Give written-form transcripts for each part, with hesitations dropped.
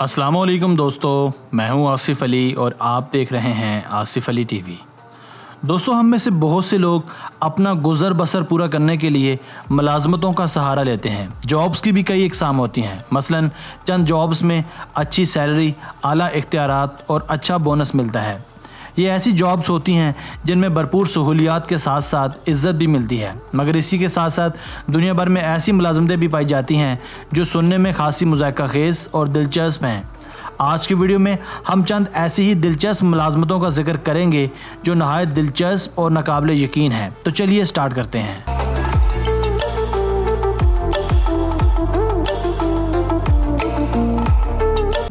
अस्सलाम वालेकुम दोस्तों, मैं हूं आसिफ अली और आप देख रहे हैं आसिफ अली टीवी। दोस्तों, हम में से बहुत से लोग अपना गुज़र बसर पूरा करने के लिए मुलाजमतों का सहारा लेते हैं। जॉब्स की भी कई इकसाम होती हैं। मसलन चंद जॉब्स में अच्छी सैलरी, आला इख्तियारात और अच्छा बोनस मिलता है। ये ऐसी जॉब्स होती हैं जिनमें भरपूर सहूलियात के साथ साथ इज़्ज़त भी मिलती है, मगर इसी के साथ साथ दुनिया भर में ऐसी मुलाजमतें भी पाई जाती हैं जो सुनने में खासी मुज़ायका खेज़ और दिलचस्प हैं। आज की वीडियो में हम चंद ऐसी ही दिलचस्प मुलाजमतों का जिक्र करेंगे जो नहायत दिलचस्प और नाकाबिले यकीन है। तो चलिए स्टार्ट करते हैं।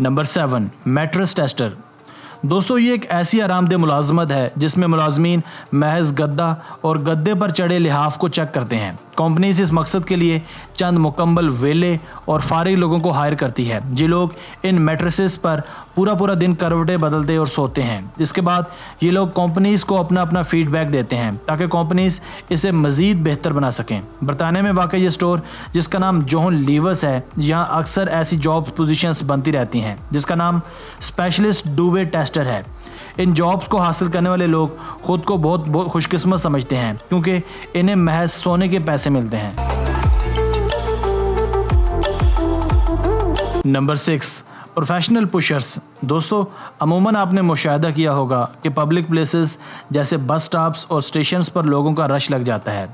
Number 7, mattress tester. दोस्तों, ये एक ऐसी आरामदेह मुलाजमत है जिसमें मुलाजमीन महज गद्दा और गद्दे पर चढ़े लिहाफ को चेक करते हैं। कंपनीज इस मकसद के लिए चंद मुकम्मल वेले और फारिग लोगों को हायर करती है। ये लोग इन मैट्रेसेस पर पूरा दिन करवटें बदलते और सोते हैं। इसके बाद ये लोग कंपनीज को अपना अपना फीडबैक देते हैं ताकि कंपनीज इसे मज़ीद बेहतर बना सकें। बरतानिया में वाक़ ये स्टोर, जिसका नाम जॉन लीवर्स है, यहाँ अक्सर ऐसी जॉब पोजीशंस बनती रहती हैं जिसका नाम स्पेशलिस्ट डूबे टेस्टर है। इन जॉब्स को हासिल करने वाले लोग खुद को बहुत खुशकिस्मत समझते हैं क्योंकि इन्हें महज सोने के पैसे मिलते हैं। Number 6, professional pushers. दोस्तों, अमूमन आपने मुशाहिदा किया होगा कि पब्लिक प्लेसेस जैसे बस स्टॉप्स और स्टेशंस पर लोगों का रश लग जाता है,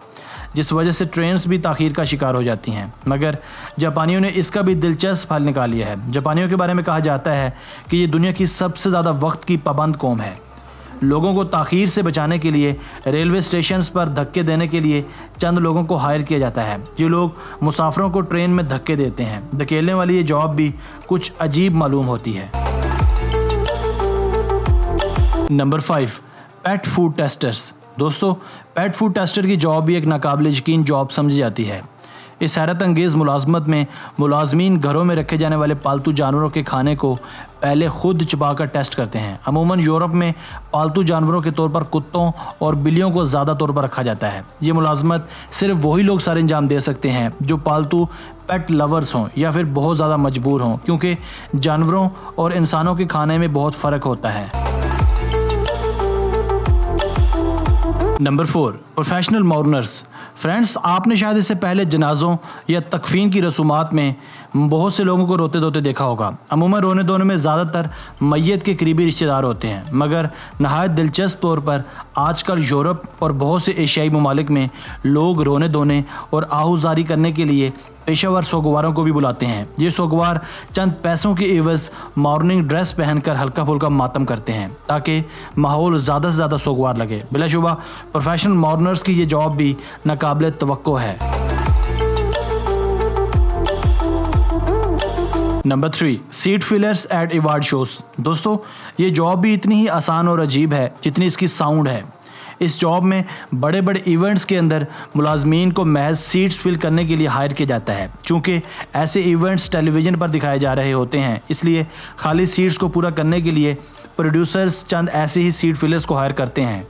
जिस वजह से ट्रेन्स भी ताख़ीर का शिकार हो जाती हैं। मगर जापानियों ने इसका भी दिलचस्प हल निकाल लिया है। जापानियों के बारे में कहा जाता है कि ये दुनिया की सबसे ज़्यादा वक्त की पाबंद कौम है। लोगों को ताख़ीर से बचाने के लिए रेलवे स्टेशंस पर धक्के देने के लिए चंद लोगों को हायर किया जाता है। ये लोग मुसाफिरों को ट्रेन में धक्के देते हैं। धकेलने वाली ये जॉब भी कुछ अजीब मालूम होती है। Number 5, pet food testers. दोस्तों, पेट फूड टेस्टर की जॉब भी एक नाकाबिले यकीन जॉब समझी जाती है। इस हैरत अंगेज़ मुलाजमत में मुलाजमीन घरों में रखे जाने वाले पालतू जानवरों के खाने को पहले खुद चबा कर टेस्ट करते हैं। अमूमन यूरोप में पालतू जानवरों के तौर पर कुत्तों और बिल्लियों को ज़्यादा तौर पर रखा जाता है। ये मुलाजमत सिर्फ वही लोग सर अंजाम दे सकते हैं जो पालतू पेट लवर्स हों या फिर बहुत ज़्यादा मजबूर हों, क्योंकि जानवरों और इंसानों के खाने में बहुत फ़र्क होता है। Number 4, professional मॉर्नर्स। फ्रेंड्स, आपने शायद इससे पहले जनाज़ों या तकफीन की रसूमात में बहुत से लोगों को रोते धोते देखा होगा। अमूमन रोने धोने में ज़्यादातर मैयत के करीबी रिश्तेदार होते हैं, मगर नहायत दिलचस्प तौर पर आजकल यूरोप और बहुत से एशियाई ममालिक में लोग रोने धोने और आहुजारी करने के लिए पेशेवर सोगवारों को भी बुलाते हैं। ये सोगवार चंद पैसों के एवज़ मॉर्निंग ड्रेस पहनकर हल्का फुल्का मातम करते हैं ताकि माहौल ज़्यादा से ज़्यादा सोगवार लगे। बिलाशुबा प्रोफेशनल मॉर्नर्स की ये जॉब भी नाकाबिले तवक्को है। Number 3, seat fillers at award shows. दोस्तों, ये जॉब भी इतनी ही आसान और अजीब है जितनी इसकी साउंड है। इस जॉब में बड़े बड़े इवेंट्स के अंदर मुलाजमीन को महज सीट्स फिल करने के लिए हायर किया जाता है। चूँकि ऐसे इवेंट्स टेलीविज़न पर दिखाए जा रहे होते हैं, इसलिए खाली सीट्स को पूरा करने के लिए प्रोड्यूसर्स चंद ऐसे ही सीट फिलर्स को हायर करते हैं।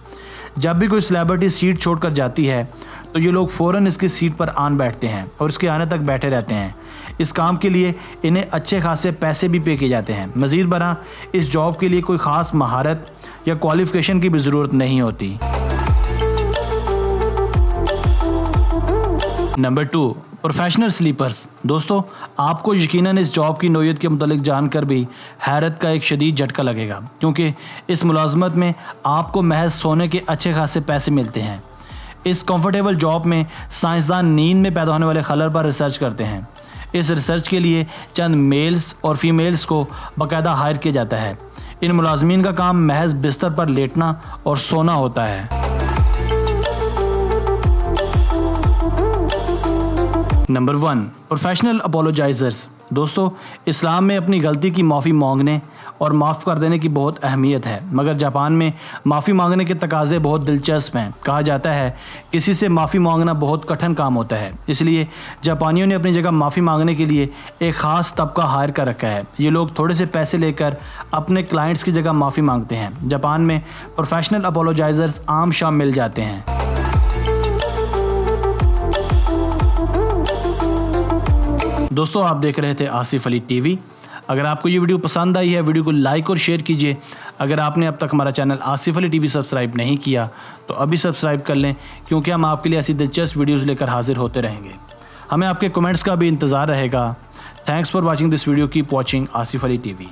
जब भी कोई सेलिब्रिटी सीट छोड़कर जाती है तो ये लोग फ़ौरन इसकी सीट पर आन बैठते हैं और इसके आने तक बैठे रहते हैं। इस काम के लिए इन्हें अच्छे खासे पैसे भी पे किए जाते हैं। मज़ीद बरा, इस जॉब के लिए कोई ख़ास महारत या क्वालिफ़िकेशन की भी ज़रूरत नहीं होती। Number 2, professional sleepers. दोस्तों, आपको यकीनन इस जॉब की नौयत के मुतालिक जानकर भी हैरत का एक शदीद झटका लगेगा, क्योंकि इस मुलाजमत में आपको महज सोने के अच्छे खासे पैसे मिलते हैं। इस कंफर्टेबल जॉब में साइंसदान नींद में पैदा होने वाले खलल पर रिसर्च करते हैं। इस रिसर्च के लिए चंद मेल्स और फीमेल्स को बाकायदा हायर किया जाता है। इन मुलाजमीन का काम महज बिस्तर पर लेटना और सोना होता है। Number 1, professional apologisers. दोस्तों, इस्लाम में अपनी गलती की माफ़ी मांगने और माफ़ कर देने की बहुत अहमियत है, मगर जापान में माफ़ी मांगने के तकाज़े बहुत दिलचस्प हैं। कहा जाता है किसी से माफ़ी मांगना बहुत कठिन काम होता है, इसलिए जापानियों ने अपनी जगह माफ़ी मांगने के लिए एक ख़ास तबका हायर कर रखा है। ये लोग थोड़े से पैसे लेकर अपने क्लाइंट्स की जगह माफ़ी मांगते हैं। जापान में प्रोफेशनल अपोलोजाइजर्स आम शाम मिल जाते हैं। दोस्तों, आप देख रहे थे आसिफ अली टीवी। अगर आपको ये वीडियो पसंद आई है, वीडियो को लाइक और शेयर कीजिए। अगर आपने अब तक हमारा channel Asif Ali TV subscribe नहीं किया तो अभी सब्सक्राइब कर लें, क्योंकि हम आपके लिए ऐसी दिलचस्प वीडियोज़ लेकर हाजिर होते रहेंगे। हमें आपके कमेंट्स का भी इंतज़ार रहेगा। Thanks for watching this video. Keep watching Asif Ali TV.